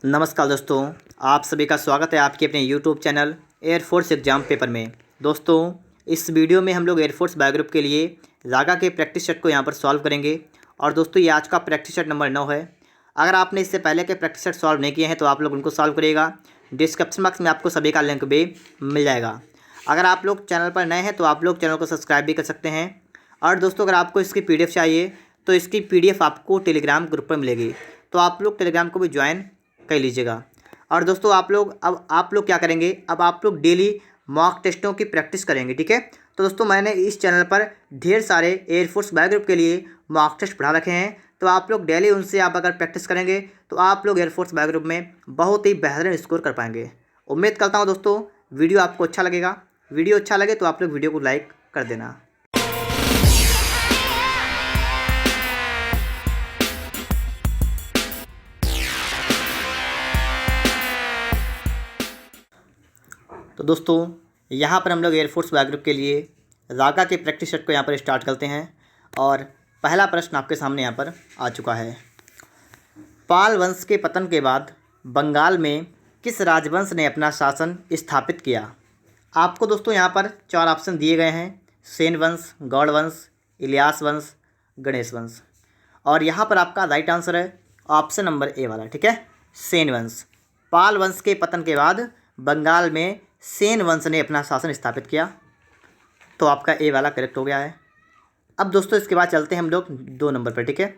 नमस्कार दोस्तों, आप सभी का स्वागत है आपके अपने YouTube channel air force exam paper में। दोस्तों, इस वीडियो में हम लोग एयरफोर्स बायो ग्रुप के लिए रागा के प्रैक्टिस सेट को यहाँ पर सॉल्व करेंगे। और दोस्तों, ये आज का प्रैक्टिस सेट नंबर 9 है। अगर आपने इससे पहले के प्रैक्टिस सेट सॉल्व नहीं किए हैं तो आप लोग उनको सॉल्व करिएगा। डिस्क्रिप्शन बॉक्स में आपको सभी का लिंक भी मिल जाएगा। अगर आप लोग चैनल पर नए हैं तो आप लोग चैनल को सब्सक्राइब भी कर सकते हैं। और दोस्तों, अगर आपको इसकी PDF चाहिए तो इसकी PDF आपको टेलीग्राम ग्रुप पर मिलेगी, तो आप लोग टेलीग्राम को भी ज्वाइन कर लीजिएगा। और दोस्तों, आप लोग क्या करेंगे, अब आप लोग डेली मॉक टेस्टों की प्रैक्टिस करेंगे, ठीक है। तो दोस्तों, मैंने इस चैनल पर ढेर सारे एयरफोर्स बायो ग्रुप के लिए मॉक टेस्ट पढ़ा रखे हैं, तो आप लोग डेली उनसे आप अगर प्रैक्टिस करेंगे तो आप लोग एयरफोर्स बायो ग्रुप में बहुत ही बेहतरीन स्कोर कर पाएंगे। उम्मीद करता हूँ दोस्तों वीडियो आपको अच्छा लगेगा। वीडियो अच्छा लगे तो आप लोग वीडियो को लाइक कर देना। तो दोस्तों, यहाँ पर हम लोग एयरफोर्स बायो ग्रुप के लिए रागा के प्रैक्टिस सेट को यहाँ पर स्टार्ट करते हैं। और पहला प्रश्न आपके सामने यहाँ पर आ चुका है। पाल वंश के पतन के बाद बंगाल में किस राजवंश ने अपना शासन स्थापित किया? आपको दोस्तों यहाँ पर 4 ऑप्शन दिए गए हैं: सेन वंश, गौड़ वंश, इलियास वंश, गणेश वंश। और यहाँ पर आपका राइट आंसर है ऑप्शन नंबर ए वाला, ठीक है, सेन वंश। पाल वंश के पतन के बाद बंगाल में सेन वंश ने अपना शासन स्थापित किया, तो आपका ए वाला करेक्ट हो गया है। अब दोस्तों, इसके बाद चलते हैं हम लोग 2 नंबर पर, ठीक है।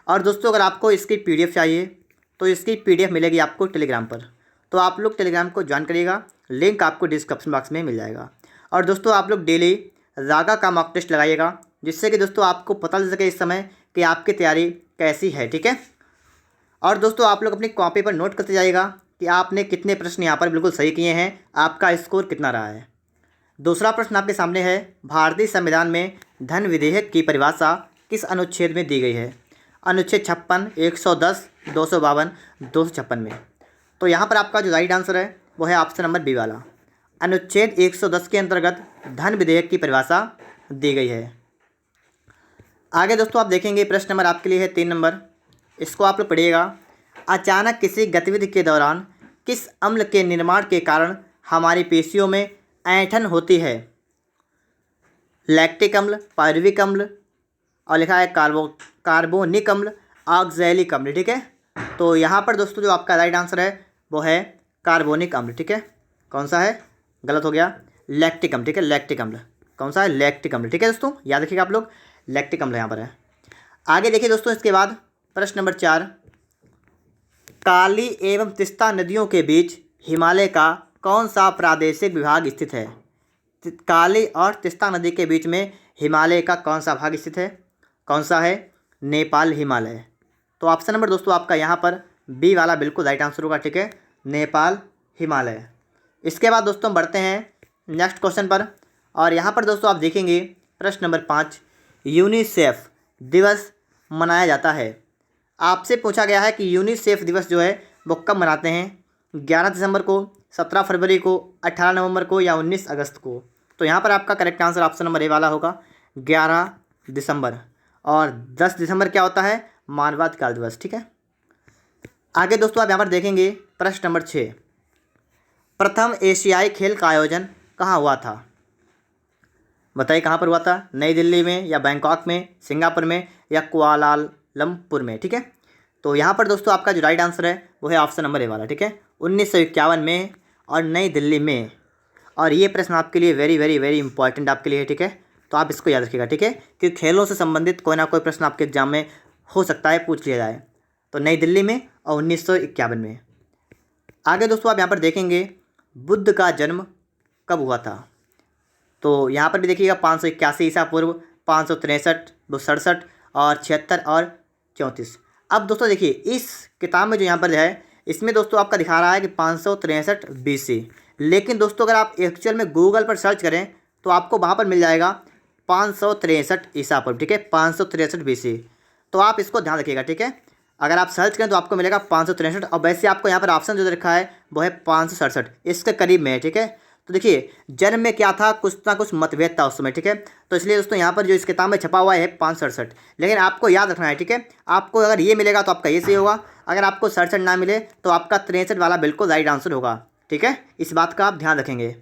और दोस्तों, अगर आपको इसकी PDF चाहिए तो इसकी PDF मिलेगी आपको टेलीग्राम पर, तो आप लोग टेलीग्राम को ज्वाइन करिएगा। लिंक आपको डिस्क्रिप्शन बॉक्स में मिल जाएगा। और दोस्तों, आप लोग डेली रागा का मॉक टेस्ट लगाइएगा, जिससे कि दोस्तों आपको पता चल सके इस समय कि आपकी तैयारी कैसी है, ठीक है। और दोस्तों, आप लोग अपनी कॉपी पर नोट करते जाइएगा कि आपने कितने प्रश्न यहाँ पर बिल्कुल सही किए हैं, आपका स्कोर कितना रहा है। दूसरा प्रश्न आपके सामने है, भारतीय संविधान में धन विधेयक की परिभाषा किस अनुच्छेद में दी गई है? अनुच्छेद 56, 110, 252, 256 में। तो यहाँ पर आपका जो राइट आंसर है वो है ऑप्शन नंबर बी वाला। अनुच्छेद 110 के अंतर्गत धन विधेयक की परिभाषा दी गई है। आगे दोस्तों, आप देखेंगे प्रश्न नंबर आपके लिए है 3 नंबर। इसको आप लोग पढ़िएगा। अचानक किसी गतिविधि के दौरान किस अम्ल के निर्माण के कारण हमारी पेशियों में ऐंठन होती है? लैक्टिक अम्ल, पायरुविक अम्ल, और लिखा है कार्बोनिक अम्ल, ऑक्सैलिक अम्ल, ठीक है। तो यहाँ पर दोस्तों जो आपका राइट आंसर है वो है कार्बोनिक अम्ल, ठीक है। कौन सा है? गलत हो गया, लैक्टिक अम्ल, ठीक है। लैक्टिक अम्ल कौन सा है? लैक्टिक अम्ल, ठीक है दोस्तों, याद रखिएगा आप लोग, लैक्टिक अम्ल यहाँ पर है। आगे देखिए दोस्तों, इसके बाद प्रश्न नंबर 4, काली एवं तिस्ता नदियों के बीच हिमालय का कौन सा प्रादेशिक विभाग स्थित है? काली और तिस्ता नदी के बीच में हिमालय का कौन सा भाग स्थित है? कौन सा है? नेपाल हिमालय। तो ऑप्शन नंबर दोस्तों आपका यहाँ पर बी वाला बिल्कुल राइट आंसर होगा, ठीक है, नेपाल हिमालय। इसके बाद दोस्तों हम बढ़ते हैं नेक्स्ट क्वेश्चन पर। और यहाँ पर दोस्तों आप देखेंगे प्रश्न नंबर 5, यूनिसेफ दिवस मनाया जाता है। आपसे पूछा गया है कि यूनिसेफ दिवस जो है वो कब मनाते हैं? 11 दिसंबर को, 17 फरवरी को, 18 नवंबर को, या 19 अगस्त को? तो यहाँ पर आपका correct answer option number A वाला होगा, 11 दिसंबर। और 10 दिसंबर क्या होता है? मानवाधिकार दिवस, ठीक है। आगे दोस्तों आप यहाँ पर देखेंगे प्रश्न नंबर 6, प्रथम एशियाई खेल का आयोजन कहाँ हुआ था? बताइए कहाँ पर हुआ था? नई दिल्ली में, या बैंकॉक में, सिंगापुर में, या कुआलालंपुर में, ठीक है। तो यहाँ पर दोस्तों आपका जो राइट आंसर है वो है ऑप्शन नंबर ए वाला, ठीक है, 1951 में और नई दिल्ली में। और ये प्रश्न आपके लिए वेरी वेरी वेरी इंपॉर्टेंट आपके लिए है, ठीक है। तो आप इसको याद रखिएगा, ठीक है, कि खेलों से संबंधित कोई ना कोई प्रश्न आपके एग्जाम में हो सकता है पूछ लिया जाए। तो नई दिल्ली में और 1951 में। आगे दोस्तों आप यहाँ पर देखेंगे बुद्ध का जन्म कब हुआ था? तो यहाँ पर भी देखिएगा 581 ईसा पूर्व, 563, 267 और 76 और 34। अब दोस्तों देखिए इस किताब में जो यहाँ पर है इसमें दोस्तों आपका दिखा रहा है कि 563 BC, लेकिन दोस्तों अगर आप एक्चुअल में गूगल पर सर्च करें तो आपको वहाँ पर मिल जाएगा 563 ईसा पूर्व, ठीक है, 563 BC। तो आप इसको ध्यान रखिएगा, ठीक है। अगर आप सर्च करें तो आपको मिलेगा 563, और वैसे आपको यहाँ पर ऑप्शन जो रखा है वो है 567, इसके करीब में है, ठीक है। तो देखिए जन्म में क्या था, कुछ ना कुछ मतभेद था उस समय, ठीक है। तो इसलिए दोस्तों यहाँ पर जो इस किताब में छपा हुआ है 567, लेकिन आपको याद रखना है, ठीक है। आपको अगर ये मिलेगा तो आपका ये सही होगा, अगर आपको 67 ना मिले तो आपका 63 वाला बिल्कुल राइट आंसर होगा, ठीक है। इस बात का आप ध्यान रखेंगे।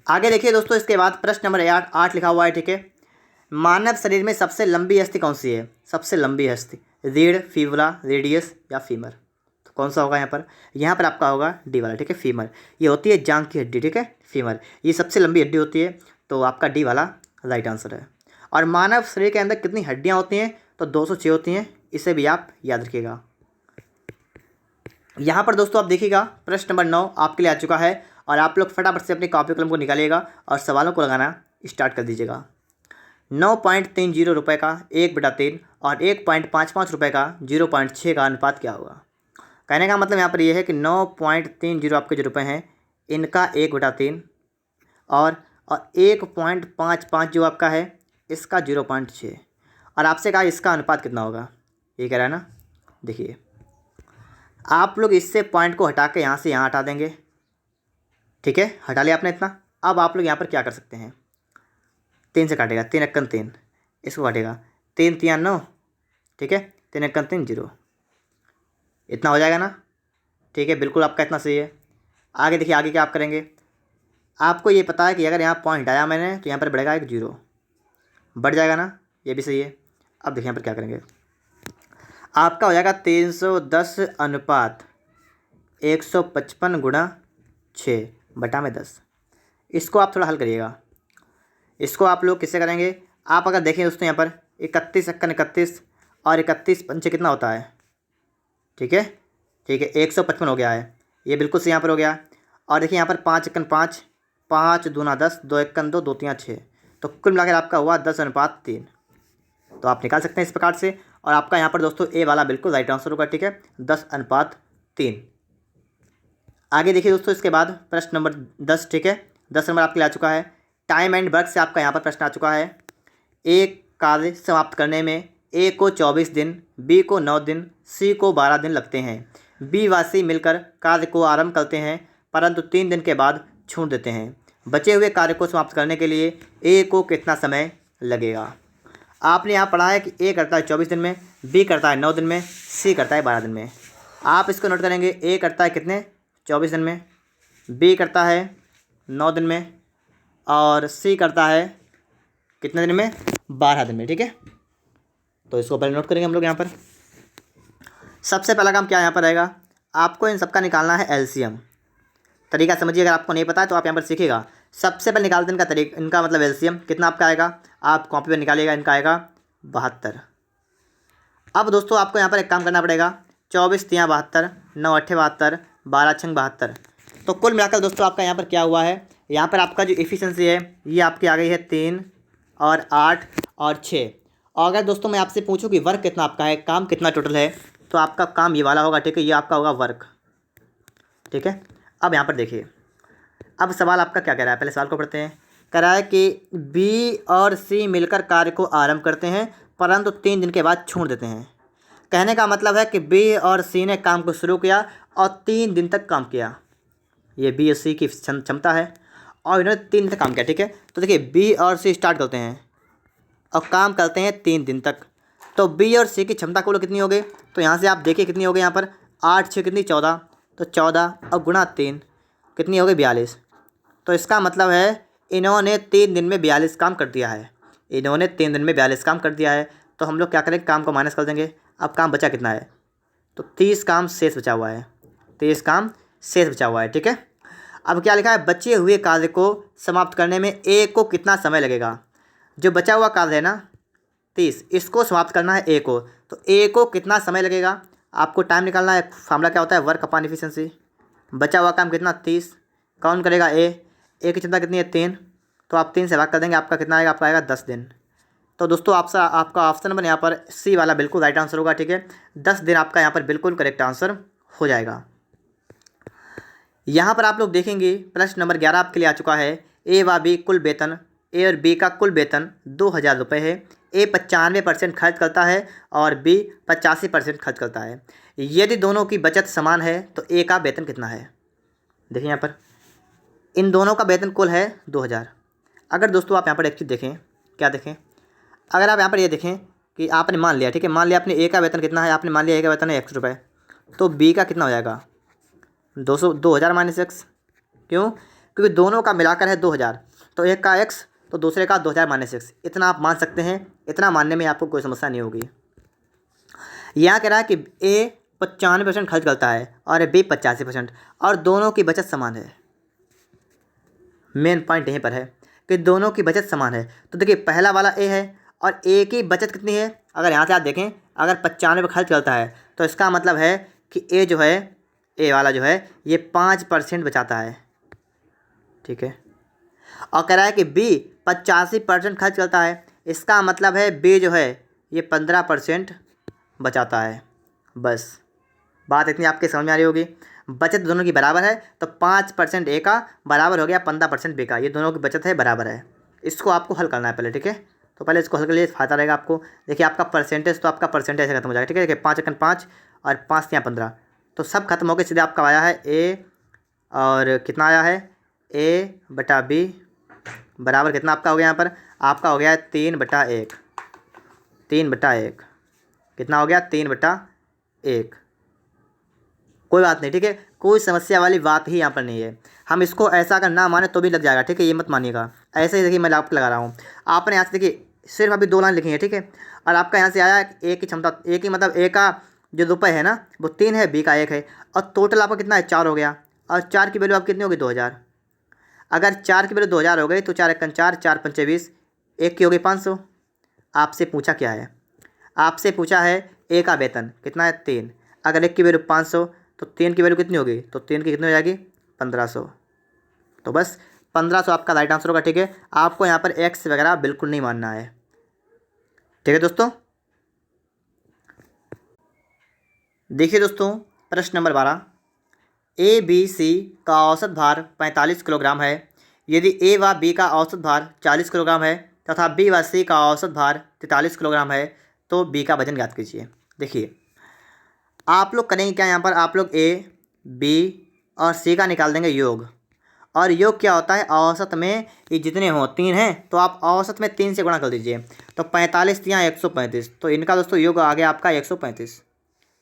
आगे देखिए दोस्तों, इसके बाद प्रश्न नंबर 8 लिखा हुआ है, ठीक है। मानव शरीर में सबसे लंबी अस्थि कौन सी है? सबसे लंबी अस्थि, रीढ़, फीवरा, रेडियस या फीमर? तो कौन सा होगा यहाँ पर आपका होगा डी वाला, ठीक है, फीमर। ये होती है जांघ की हड्डी, ठीक है, फीमर, ये सबसे लंबी हड्डी होती है, तो आपका डी वाला राइट आंसर है। और मानव शरीर के अंदर कितनी हड्डियाँ होती हैं? तो 206 होती हैं, इसे भी आप याद रखिएगा। यहाँ पर दोस्तों आप देखिएगा प्रश्न नंबर 9 आपके लिए आ चुका है, और आप लोग फटाफट से अपनी कॉपी कलम को निकालिएगा और सवालों को लगाना स्टार्ट कर दीजिएगा। 9.30 रुपये का 1/3 और 1.55 रुपये का 0.6 का अनुपात क्या होगा? कहने का मतलब यहाँ पर यह है कि 9.30 आपके जो रुपये हैं इनका 1/3 और 1.55 जो आपका है इसका 0.6, और आपसे कहा इसका अनुपात कितना होगा, ये कह रहा है ना। देखिए आप लोग इससे पॉइंट को हटा के यहाँ से यहाँ हटा देंगे, ठीक है, हटा लिया आपने इतना। अब आप लोग यहाँ पर क्या कर सकते हैं, 3 से काटेगा, 3 अक्कन 3, इसको काटेगा 3 3 9, ठीक है, 3 अक्कन 3 0, इतना हो जाएगा ना, ठीक है, बिल्कुल आपका इतना सही है। आगे देखिए आगे क्या आप करेंगे, आपको ये पता है कि अगर यहाँ पॉइंट हटाया मैंने तो यहाँ पर बढ़ेगा एक 0, बढ़ जाएगा ना, ये भी सही है। अब देखिए यहाँ पर क्या करेंगे, आपका हो जाएगा 310 अनुपात 155 गुणा 6 बटा में 10। इसको आप थोड़ा हल करिएगा, इसको आप लोग किससे करेंगे, आप अगर देखें दोस्तों यहाँ पर 31 अक्कन 31 और 31 पंचे कितना होता है, ठीक है, ठीक है, 155 हो गया है, ये बिल्कुल से यहाँ पर हो गया। और देखिए यहाँ पर 5 अक्कन 5, 5 दूना 10, 2 अक्कन 2, 2 3 6, तो कुल मिलाकर आपका हुआ 10/3। तो आप निकाल सकते हैं इस प्रकार से, और आपका यहाँ पर दोस्तों ए वाला बिल्कुल राइट आंसर होगा, ठीक है, 10/3। आगे देखिए दोस्तों इसके बाद प्रश्न नंबर 10, ठीक है, 10 नंबर आपके लिए आ चुका है। टाइम एंड वर्क से आपका यहाँ पर प्रश्न आ चुका है। एक कार्य समाप्त करने में ए को 24 दिन, बी को 9 दिन, सी को 12 दिन लगते हैं। बी व सी मिलकर कार्य को आरंभ करते हैं परंतु 3 दिन के बाद छोड़ देते हैं। बचे हुए कार्य को समाप्त करने के लिए ए को कितना समय लगेगा? आपने यहाँ पढ़ा है कि ए करता है 24 दिन में, बी करता है 9 दिन में, सी करता है 12 दिन में। आप इसको नोट करेंगे, ए करता है कितने 24 दिन में, बी करता है 9 दिन में, और सी करता है कितने दिन में 12 दिन में, ठीक है। तो इसको पहले नोट करेंगे हम लोग यहाँ पर। सबसे पहला काम क्या यहाँ पर आएगा, आपको इन सबका निकालना है एलसीएम। तरीका समझिए, अगर आपको नहीं पता है तो आप यहाँ पर सीखिएगा। सबसे पहले निकालते हैं इनका तरीका, इनका मतलब एलसीएम कितना आपका आएगा, आप कॉपी पर निकालिएगा, इनका आएगा 72। अब दोस्तों आपको यहाँ पर एक काम करना पड़ेगा, 24 3 72, 9 8 72, 12 6 72। तो कुल मिलाकर दोस्तों आपका यहाँ पर क्या हुआ है, यहाँ पर आपका जो एफिशिएंसी है ये आपकी आ गई है 3 और 8 और 6। और अगर दोस्तों मैं आपसे पूछूं कि वर्क कितना आपका है, काम कितना टोटल है, तो आपका काम ये वाला होगा, ठीक है, ये आपका होगा वर्क, ठीक है। अब यहाँ पर देखिए, अब सवाल आपका क्या कह रहा है, पहले सवाल को पढ़ते हैं। कह रहा है कि बी और सी मिलकर कार्य को आरंभ करते हैं परंतु 3 दिन के बाद छोड़ देते हैं। कहने का मतलब है कि बी और सी ने काम को शुरू किया और 3 दिन तक काम किया, ये बी और सी की क्षमता है, और इन्होंने 3 दिन तक काम किया, ठीक है। तो देखिए बी और सी स्टार्ट करते हैं और काम करते हैं 3 दिन तक, तो बी और सी की क्षमता कुल कितनी हो गई, तो यहाँ से आप देखिए कितनी हो गई, यहाँ पर 8 6 कितनी 14, तो 14 और गुणा 3 कितनी हो गई 42। तो इसका मतलब है इन्होंने 3 दिन में 42 काम कर दिया है, इन्होंने 3 दिन में 42 काम कर दिया है। तो हम लोग क्या करेंगे, काम को माइनस कर देंगे। अब काम बचा कितना है, तो 30 काम शेष बचा हुआ है, 30 काम शेष बचा हुआ है, ठीक है। अब क्या लिखा है, बचे हुए कार्य को समाप्त करने में ए को कितना समय लगेगा। जो बचा हुआ कार्य है ना 30, इसको समाप्त करना है ए को, तो ए को कितना समय लगेगा, आपको टाइम निकालना है। फार्मूला क्या होता है, वर्क अपॉन एफिशिएंसी। बचा हुआ काम कितना 30, कौन करेगा ए की क्षमता कितनी है 3, तो आप 3 से भाग कर देंगे, आपका कितना आएगा, आपका आएगा 10 दिन। तो दोस्तों आपका ऑप्शन नंबर यहाँ पर सी वाला बिल्कुल राइट आंसर होगा, ठीक है, 10 दिन आपका यहाँ पर बिल्कुल करेक्ट आंसर हो जाएगा। यहाँ पर आप लोग देखेंगे प्रश्न नंबर 11 आपके लिए आ चुका है। ए व बी कुल वेतन, ए और बी का कुल वेतन 2000 रुपये है। ए 95% खर्च करता है और बी 85% खर्च करता है। यदि दोनों की बचत समान है तो ए का वेतन कितना है। देखिए यहाँ पर इन दोनों का वेतन कुल है 2000। अगर दोस्तों आप यहाँ पर एक चीज़ देखें, क्या देखें, अगर आप यहाँ पर ये देखें कि आपने मान लिया, ठीक है, मान लिया आपने ए का वेतन कितना है, आपने मान लिया ए का वेतन है 100 रुपये, तो बी का कितना हो जाएगा 2000 माइनस एक्स। क्यों? क्योंकि दोनों का मिलाकर है 2000, तो एक का एक्स तो दूसरे का 2000 माइनस एक्स। इतना आप मान सकते हैं, इतना मानने में आपको कोई समस्या नहीं होगी। यहाँ कह रहा है कि ए 95% खर्च करता है और बी 85%, और दोनों की बचत समान है। मेन पॉइंट यहीं पर है कि दोनों की बचत समान है। तो देखिए पहला वाला ए है और ए की बचत कितनी है, अगर यहाँ से आप देखें, अगर 95 खर्च करता है तो इसका मतलब है कि ए जो है, ए वाला जो है ये 5% बचाता है, ठीक है। और कह रहा है कि बी 85% खर्च करता है, इसका मतलब है बी जो है ये 15% बचाता है। बस बात इतनी आपके समझ में आ रही होगी। बचत दोनों की बराबर है, तो 5% ए का बराबर हो गया 15% बी का, ये दोनों की बचत है बराबर है। इसको आपको हल करना है पहले, ठीक है। तो पहले इसको हल कर लिए, फ़ायदा रहेगा आपको। देखिए आपका परसेंटेज, तो आपका परसेंटेज खत्म हो जाएगा, ठीक है। देखिए 5 एकन 5 और 5 या 15, तो सब खत्म हो गए। सीधे आपका आया है ए, और कितना आया है ए बटा बी बराबर कितना आपका हो गया, यहाँ पर आपका हो गया है 3/1, 3/1 कितना हो गया 3/1। कोई बात नहीं, ठीक है, कोई समस्या वाली बात ही यहाँ पर नहीं है। हम इसको ऐसा अगर ना माने तो भी लग जाएगा, ठीक है, ये मत मानिएगा। ऐसे ही देखिए मैं आपको लगा रहा हूँ, आपने यहाँ से देखिए सिर्फ अभी 2 लाइन लिखी है, ठीक है। और आपका यहाँ से आया ए की क्षमता, ए की मतलब ए का जो रुपये है ना वो 3 है, बी का 1 है, और टोटल आपका कितना है 4 हो गया। और 4 की वैल्यू आप कितनी होगी 2000। अगर 4 की वैल्यू 2000 हो गई तो 4 एकन 4, 4 पंचे 20, एक की हो गई 500। आपसे पूछा क्या है, आपसे पूछा है ए का वेतन कितना है 3, अगर एक की वैल्यू 500 तो 3 की वैल्यू कितनी होगी, तो 3 की कितनी हो जाएगी 1500। तो बस 1500 आपका राइट आंसर होगा, ठीक है। आपको यहाँ पर एक्स वगैरह बिल्कुल नहीं मानना है, ठीक है दोस्तों। देखिए दोस्तों प्रश्न नंबर 12, ए बी सी का औसत भार 45 किलोग्राम है। यदि ए व बी का औसत भार 40 किलोग्राम है तथा बी व सी का औसत भार 43 किलोग्राम है, तो बी का वजन ज्ञात कीजिए। देखिए आप लोग करेंगे क्या, यहाँ पर आप लोग ए बी और सी का निकाल देंगे योग। और योग क्या होता है, औसत में ये जितने हों 3 हैं तो आप औसत में 3 से गुणा कर दीजिए, तो 45 यहाँ 135, तो इनका दोस्तों योग आ गया आपका 135।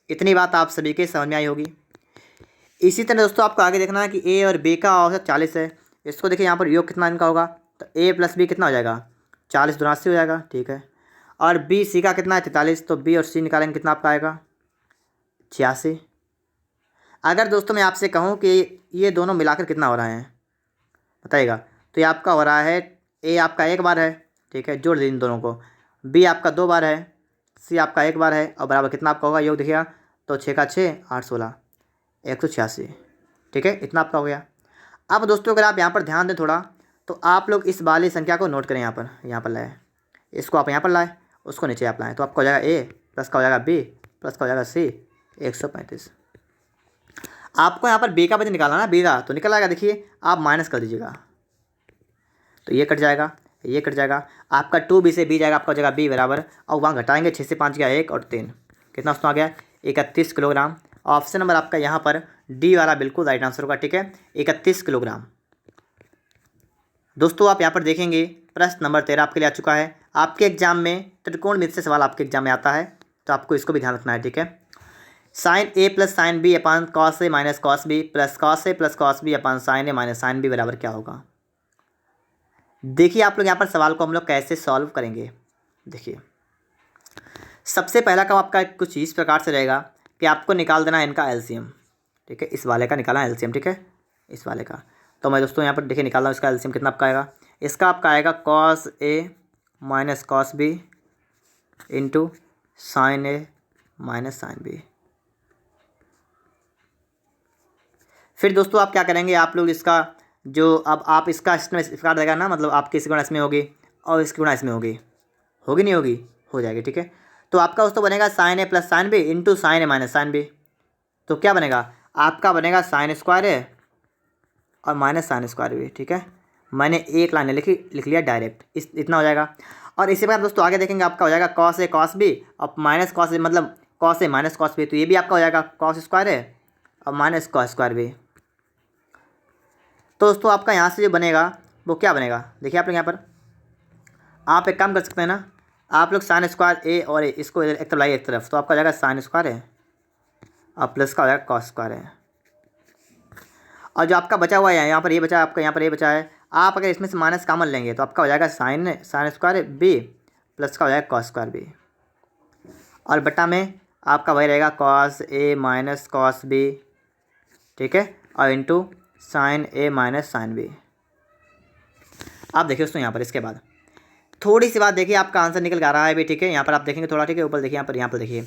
इतनी बात आप सभी के समझ में आई होगी। इसी तरह दोस्तों आपको आगे देखना है कि ए और बी का औसत 40 है। इसको देखिए यहाँ पर योग कितना इनका होगा, तो ए प्लस बी कितना हो जाएगा 40 दूना 80 हो जाएगा, ठीक है। और बी सी का कितना है 43, तो बी और सी निकालेंगे कितना आपका आएगा 86। अगर दोस्तों मैं आपसे कहूँ कि ये दोनों मिलाकर कितना हो रहा है बताइएगा, तो ये आपका हो रहा है ए आपका 1 बार है, ठीक है, जोड़ दीजिए इन दोनों को। बी आपका 2 बार है, सी आपका 1 बार है, और बराबर कितना आपका होगा योग देखिएगा, तो 6 का 6 8 16 186, ठीक है, इतना आपका हो गया। अब दोस्तों अगर आप यहाँ पर ध्यान दें थोड़ा, तो आप लोग इस वाली संख्या को नोट करें, यहाँ पर लाए, इसको आप यहाँ पर लाए, उसको नीचे आप लाएँ, तो आपका हो जाएगा ए प्लस का हो जाएगा बी प्लस का हो जाएगा सी 135। आपको यहाँ पर बी का वजन निकालना ना, बी का तो निकल आएगा, देखिए आप माइनस कर दीजिएगा, तो ये कट जाएगा, ये कट जाएगा, आपका 2b से बी जाएगा, आपका हो जाएगा बी बराबर, और वहाँ घटाएंगे 6 से 5 गया 1 और 3, कितना उसमें आ गया 31 किलोग्राम। ऑप्शन नंबर आपका यहाँ पर डी वाला बिल्कुल राइट आंसर होगा, ठीक है, 31 किलोग्राम। दोस्तों आप यहाँ पर देखेंगे प्रश्न नंबर 13 आपके लिए आ चुका है। आपके एग्जाम में त्रिकोणमिति से सवाल आपके एग्जाम में आता है, तो आपको इसको भी ध्यान रखना है, ठीक है। Sine A plus sine B upon cos A minus cos B plus cos A plus cos B upon sine A minus sine B बराबर क्या होगा। देखिए आप लोग यहाँ पर सवाल को हम लोग कैसे सॉल्व करेंगे। देखिए सबसे पहला काम आपका कुछ इस प्रकार से रहेगा कि आपको निकाल देना है इनका एलसीएम, ठीक है, इस वाले का निकालना है एलसीएम, ठीक है, इस वाले का। तो मैं दोस्तों यहाँ पर देखिए निकाल रहा हूँ, इसका एलसीएम कितना आपका आएगा, इसका आपका आएगा cos A minus cos B into sine A minus sine B. फिर दोस्तों आप क्या करेंगे, आप लोग इसका जो अब आप इसका इसमें इसका रहेगा ना, मतलब आपकी इसकी गुणा इसमें होगी और इसकी गुणा इसमें होगी, होगी नहीं होगी, हो जाएगी, ठीक है। तो आपका दोस्तों बनेगा sine A plus sine B into sine A minus sine B. तो क्या बनेगा, आपका बनेगा साइन स्क्वायर ए और माइनस साइन स्क्वायर बी, ठीक है। मैंने एक लाइन लिख लिया डायरेक्ट, इतना हो जाएगा। और इसी बार दोस्तों आगे देखेंगे आपका हो जाएगा कॉस ए कॉस बी और माइनस कॉस ए, मतलब cos A minus cos B, तो ये भी आपका हो जाएगा कॉस स्क्वायर ए और माइनस कॉस स्क्वायर बी। तो दोस्तों आपका यहाँ से जो बनेगा वो क्या बनेगा, देखिए आप लोग यहाँ पर आप एक काम कर सकते हैं ना, आप लोग साइन स्क्वायर ए और ए इसको एक तरफ लाइए एक तरफ, तो आपका हो जाएगा साइन स्क्वायर है और प्लस का हो जाएगा कॉस स्क्वायर है। और जो आपका बचा हुआ है यहाँ पर ये बचा है, आपका यहाँ पर ये बचा है, आप अगर इसमें से माइनस कॉमन लेंगे तो आपका हो जाएगा साइन स्क्वायर बी प्लस का हो जाएगा कॉस स्क्वायर बी, और बटा में आपका वही रहेगा cos A minus cos B, ठीक है, और into sine A minus sine B. आप देखिए दोस्तों यहाँ पर इसके बाद थोड़ी सी बात देखिए, आपका आंसर निकल के आ रहा है भी, ठीक है। यहाँ पर आप देखेंगे थोड़ा, ठीक है, ऊपर देखिए यहाँ पर देखिए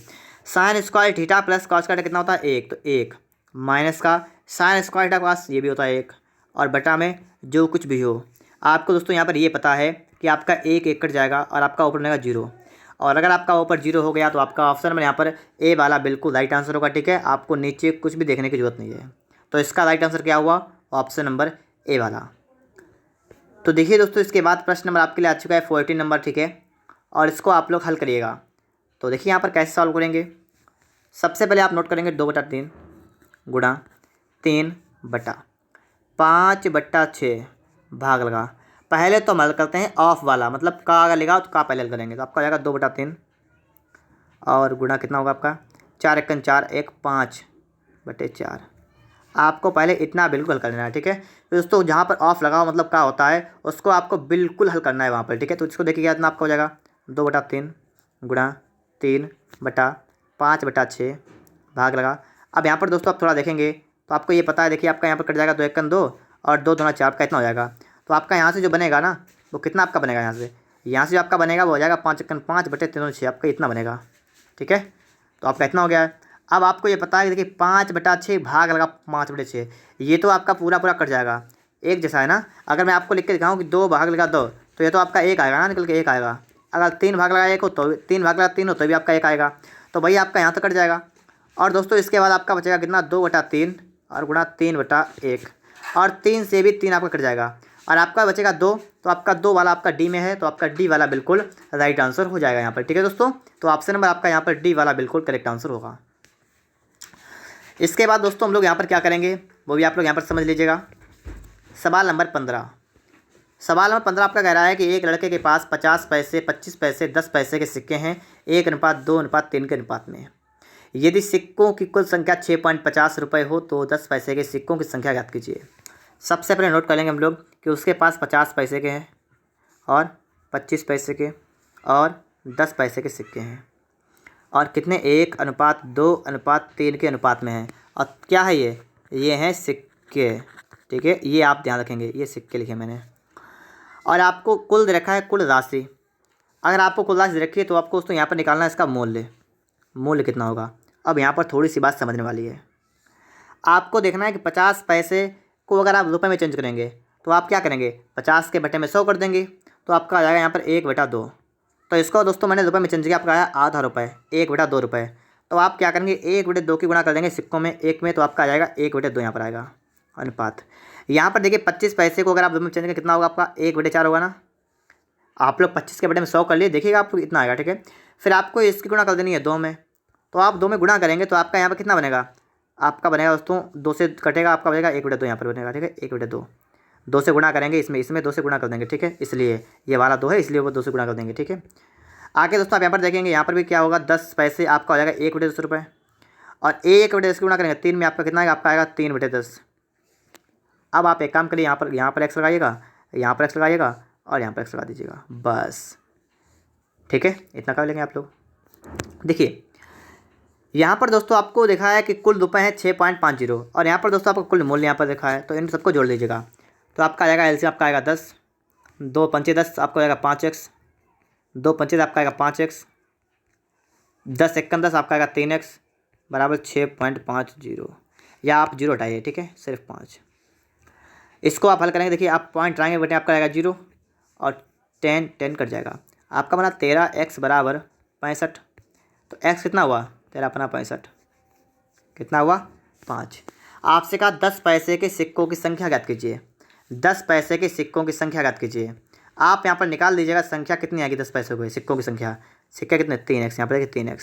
sine square theta plus cos square कितना होता है 1, तो 1 माइनस का साइन स्क्वायर थीटा पास ये भी होता है 1, और बटा में जो कुछ भी हो। आपको दोस्तों यहाँ पर ये पता है कि आपका 1 कट जाएगा और आपका ऊपर बनेगा 0, और अगर आपका ऊपर 0 हो गया तो आपका ऑप्शन में यहाँ पर ए वाला बिल्कुल राइट आंसर होगा, ठीक है। आपको नीचे कुछ भी देखने की जरूरत नहीं है, तो इसका राइट आंसर क्या हुआ, ऑप्शन नंबर ए वाला। तो देखिए दोस्तों इसके बाद प्रश्न नंबर आपके लिए आ चुका है 14 नंबर, ठीक है, और इसको आप लोग हल करिएगा। तो देखिए यहाँ पर कैसे सॉल्व करेंगे। सबसे पहले आप नोट करेंगे 2/3 गुणा 3/5/6 भाग लगा। पहले तो हम हल करते हैं ऑफ वाला, मतलब का अगर लगा तो का पहले हल करेंगे, तो आपका हो जाएगा 2/3 और गुणा कितना होगा आपका 4 × 4 = 5/4। आपको पहले इतना बिल्कुल हल करना है, ठीक है। तो दोस्तों जहाँ पर ऑफ लगा हो मतलब क्या होता है उसको आपको बिल्कुल हल करना है वहाँ पर, ठीक है। तो इसको देखिए कितना आपका हो जाएगा 2/3 गुणा 3/5/6 भाग लगा। अब यहाँ पर दोस्तों आप थोड़ा देखेंगे तो आपको ये पता है, देखिए आपका यहाँ पर कट जाएगा 2 × 2 और 2 दूना 4 का इतना हो जाएगा। तो आपका यहाँ से जो बनेगा ना वो कितना आपका बनेगा, यहाँ से जो आपका बनेगा वो हो जाएगा 5 × 5/3 आपका इतना बनेगा, ठीक है। तो आपका इतना हो गया है। अब आपको ये पता है कि देखिए 5/6 भाग लगा 5/6, ये तो आपका पूरा कट जाएगा, एक जैसा है ना। अगर मैं आपको लिख के दिखाऊँ कि 2 भाग लगा 2 तो ये तो आपका 1 आएगा ना, निकल के 1 आएगा। अगर 3 भाग लगा 1 हो तो 3 भाग लगा 3 हो तो भी आपका 1 आएगा, तो वही आपका यहाँ तक कट जाएगा। और दोस्तों इसके बाद आपका बचेगा कितना 2/3 और गुणा 3/1, और 3 से भी 3 आपका कट जाएगा और आपका बचेगा 2, तो आपका 2 वाला आपका डी में है, तो आपका डी वाला बिल्कुल राइट आंसर हो जाएगा यहाँ पर, ठीक है दोस्तों। तो ऑप्शन नंबर आपका यहाँ पर डी वाला बिल्कुल करेक्ट आंसर होगा। इसके बाद दोस्तों हम लोग यहाँ पर क्या करेंगे वो भी आप लोग यहाँ पर समझ लीजिएगा। सवाल नंबर 15 आपका कह रहा है कि एक लड़के के पास 50 पैसे 25 पैसे 10 पैसे के सिक्के हैं 1:2:3 के अनुपात में। यदि सिक्कों की कुल संख्या 6.50 रुपये हो तो 10 पैसे के सिक्कों की संख्या ज्ञात कीजिए। सबसे पहले नोट कर लेंगे हम लोग कि उसके पास 50 पैसे के हैं और 25 पैसे के और 10 पैसे के सिक्के हैं, और कितने 1:2:3 के अनुपात में है। और क्या है ये हैं सिक्के, ठीक है, ये आप ध्यान रखेंगे, ये सिक्के लिखे मैंने। और आपको कुल दे रखा है कुल राशि। अगर आपको कुल राशि रखी है तो आपको दोस्तों यहाँ पर निकालना है इसका मूल्य कितना होगा। अब यहाँ पर थोड़ी सी बात समझने वाली है। आपको देखना है कि 50 पैसे को अगर आप रुपए में चेंज करेंगे तो आप क्या करेंगे 50 के बटे में 100 कर देंगे, तो आपका आ जाएगा यहाँ पर 1/2। तो इसको दोस्तों मैंने रुपए में चेंज किया, आपका आया आधा रुपये 1/2 रुपये। तो आप क्या करेंगे 1/2 की गुणा कर देंगे सिक्कों में 1 में, तो आपका आ जाएगा 1/2 यहाँ पर आएगा अनुपात। यहाँ पर देखिए 25 पैसे को अगर आप रुपये में चेंज करेंगे कितना होगा आपका 1/4 होगा ना। आप लोग 25 के बटे में 100 कर लिए, देखिएगा आपको इतना आएगा, ठीक है। फिर आपको इसकी गुणा कर देनी है 2 में, तो आप 2 में गुणा करेंगे तो आपका यहाँ पर कितना बनेगा, आपका बनेगा दोस्तों 2 से कटेगा, आपका बनेगा 1/2 यहाँ पर बनेगा, ठीक है। 1/2 2 से गुणा करेंगे, इसमें 2 से गुणा कर देंगे, ठीक है। इसलिए ये वाला 2 है इसलिए वो 2 से गुणा कर देंगे, ठीक है। आगे दोस्तों आप यहाँ पर देखेंगे यहाँ पर भी क्या होगा 10 पैसे आपका हो जाएगा 1/10 रुपये, और 1/10 गुणा करेंगे 3 में, आपका कितना आएगा, आपका आएगा 3/10। अब आप एक काम करिए यहाँ पर एक्स लगाइएगा, यहाँ पर एक्स लगाइएगा और यहाँ पर एक्स लगा दीजिएगा, बस, ठीक है। इतना कर लेंगे आप लोग। देखिए यहाँ पर दोस्तों आपको देखा है कि कुल रुपये हैं 6.50, और यहाँ पर दोस्तों आपको कुल मूल्य यहाँ पर देखा है, तो इन सबको जोड़ लीजिएगा। तो आपका आएगा एलसीएम आपका आएगा 10, 2 पंचे 10 आपको आएगा 5x, 2 पंचे आपका आएगा 5x, 10 एकम 10 आपका आएगा 3x बराबर 6.50, या आप 0 हटाइए, ठीक है, सिर्फ 5। इसको आप हल करेंगे, देखिए आप पॉइंट लाएंगे बेटे आपका आएगा 0 और 10 कट जाएगा, आपका बना 13x बराबर 65। तो x कितना हुआ 13×65 कितना हुआ 5। आपसे कहा 10 पैसे के सिक्कों की संख्या ज्ञात कीजिए। 10 पैसे के सिक्कों की संख्या ज्ञात कीजिए। आप यहाँ पर निकाल दीजिएगा संख्या कितनी आएगी 10 पैसे के सिक्कों की संख्या। सिक्के कितने 3x, यहाँ पर देखिए 3x,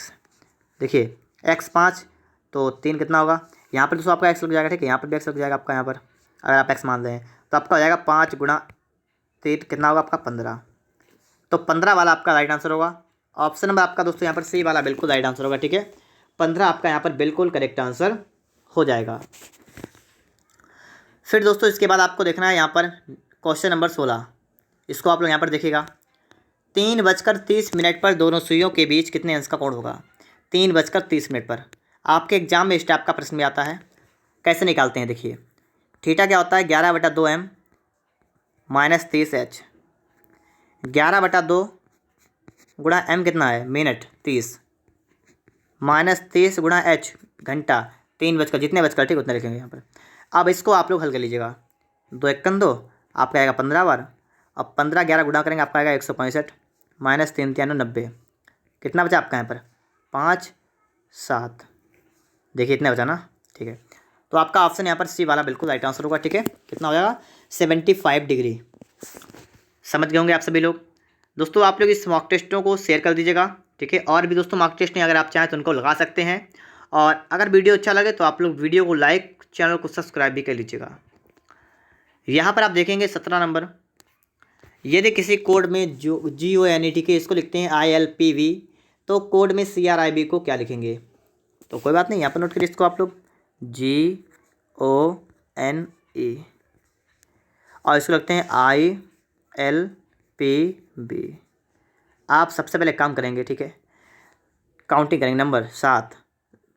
देखिए x 5 तो 3 कितना होगा, यहाँ पर दोस्तों आपका x लग जाएगा, ठीक है। यहाँ पर भी x लग जाएगा आपका, यहाँ पर अगर आप x मान रहे हैं तो आपका हो जाएगा 5 गुणा 3 कितना होगा आपका 15। तो 15 वाला आपका राइट आंसर होगा। ऑप्शन नंबर आपका दोस्तों यहाँ पर सी वाला बिल्कुल राइट आंसर होगा। ठीक है, 15 आपका यहाँ पर बिल्कुल करेक्ट आंसर हो जाएगा। फिर दोस्तों इसके बाद आपको देखना है यहाँ पर क्वेश्चन नंबर 16। इसको आप लोग यहाँ पर देखिएगा। 3:30 पर दोनों सुइयों के बीच कितने अंश का कोण होगा? 3:30 पर आपके एग्जाम में इस टाइप का प्रश्न भी आता है। कैसे निकालते हैं देखिए। थीटा क्या होता है? 11/2m minus 30h। 11/2 गुणा m कितना है? मिनट 30 माइनस 30 गुणा h घंटा। 3 जितने बजकर ठीक उतने लिखेंगे यहाँ पर। अब इसको आप लोग हल कर लीजिएगा। 2 एकम 2 आपका आएगा 15 बार। अब 15 11 गुणा करेंगे आपका आएगा 165 माइनस 3 3 90। कितना बचा आपका यहाँ पर? 5 7। देखिए इतने बचा ना। ठीक है, तो आपका ऑप्शन यहाँ पर सी वाला बिल्कुल राइट आंसर होगा। ठीक है, कितना हो जाएगा? 75 डिग्री। समझ गए होंगे आप सभी लोग। दोस्तों आप लोग इस मॉक टेस्टों को शेयर कर दीजिएगा। ठीक है, और भी दोस्तों मॉक टेस्ट हैं, अगर आप चाहें तो उनको लगा सकते हैं। और अगर वीडियो अच्छा लगे तो आप लोग वीडियो को लाइक, चैनल को सब्सक्राइब भी कर लीजिएगा। यहाँ पर आप देखेंगे 17 नंबर। यदि किसी कोड में जो GONET के इसको लिखते हैं ILPV, तो कोड में CRIB को क्या लिखेंगे? तो कोई बात नहीं, यहाँ पर नोट करिए इसको आप लोग GONE और इसको लगते हैं ILPV। आप सबसे पहले काम करेंगे। ठीक है, काउंटिंग करेंगे। नंबर 7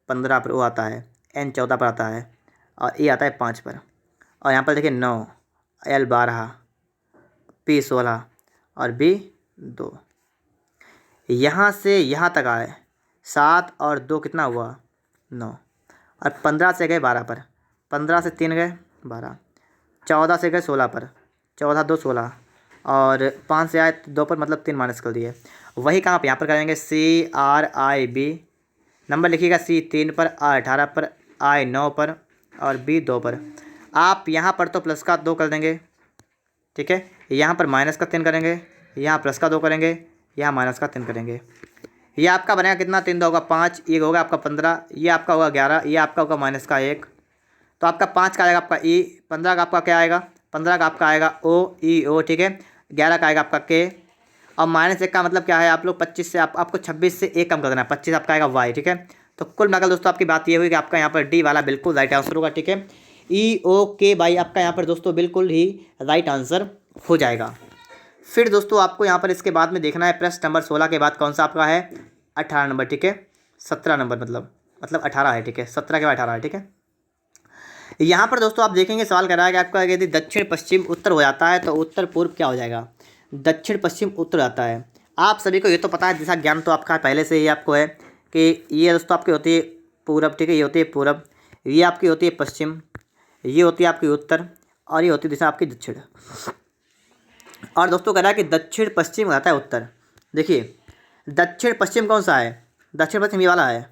15 पर वो आता है, N 14 पर आता है और E आता है 5 पर। और यहाँ पर देखिए 9 L 12 P 16 और B 2। यहाँ से यहाँ तक आए 7 और 2 कितना हुआ? 9। और 15 से गए 12 पर, 15 से 3 गए 12, 14 से गए 16 पर, 14 2 16 और 5 से आए 2 पर, मतलब 3 माइनस कर दिए। वही काम आप यहाँ पर करेंगे। CRIB नंबर लिखिएगा। C 3 पर, I 18 पर, I 9 पर और B 2 पर। आप यहाँ पर तो प्लस का 2 कर देंगे। ठीक है, यहाँ पर माइनस का 3 करेंगे, यहाँ प्लस का 2 करेंगे, यहाँ माइनस का 3 करेंगे। ये आपका बनेगा कितना? 3 2 होगा 5, ये होगा आपका 15, ये आपका होगा 11, ये आपका होगा माइनस का 1। तो आपका 5 का आएगा आपका E, 15 का आपका क्या आएगा? 15 का आपका आएगा OEO। ठीक है, 11 का आएगा आपका K और माइनस 1 का मतलब क्या है? आप लोग 25 से आपको 26 से 1 कम कर देना है। 25 आपका आएगा Y। ठीक है, तो कुल मिलाकर दोस्तों आपकी बात ये हुई कि आपका यहाँ पर D वाला बिल्कुल राइट आंसर होगा। ठीक है, EOKY आपका यहाँ पर दोस्तों बिल्कुल ही राइट आंसर हो जाएगा। फिर दोस्तों आपको यहाँ पर इसके बाद में देखना है प्रश्न नंबर 16 के बाद कौन सा आपका है? 18 नंबर। ठीक है, 17 नंबर मतलब 18 है। ठीक है, 17 के बाद 18 है। ठीक है, यहाँ पर दोस्तों आप देखेंगे सवाल कर रहा है कि आपका यदि दक्षिण पश्चिम उत्तर हो जाता है तो उत्तर पूर्व क्या हो जाएगा? दक्षिण पश्चिम उत्तर आता है। आप सभी को ये तो पता है, जैसा ज्ञान तो आपका पहले से ही आपको है कि ये दोस्तों आपकी होती है पूरब। ठीक है, ये होती है पूरब, ये आपकी होती है पश्चिम, ये होती है आपकी उत्तर और ये होती है दिशा आपकी दक्षिण। और दोस्तों कह रहा है कि दक्षिण पश्चिम आता है उत्तर। देखिए दक्षिण पश्चिम कौन सा है? दक्षिण पश्चिम ये वाला है।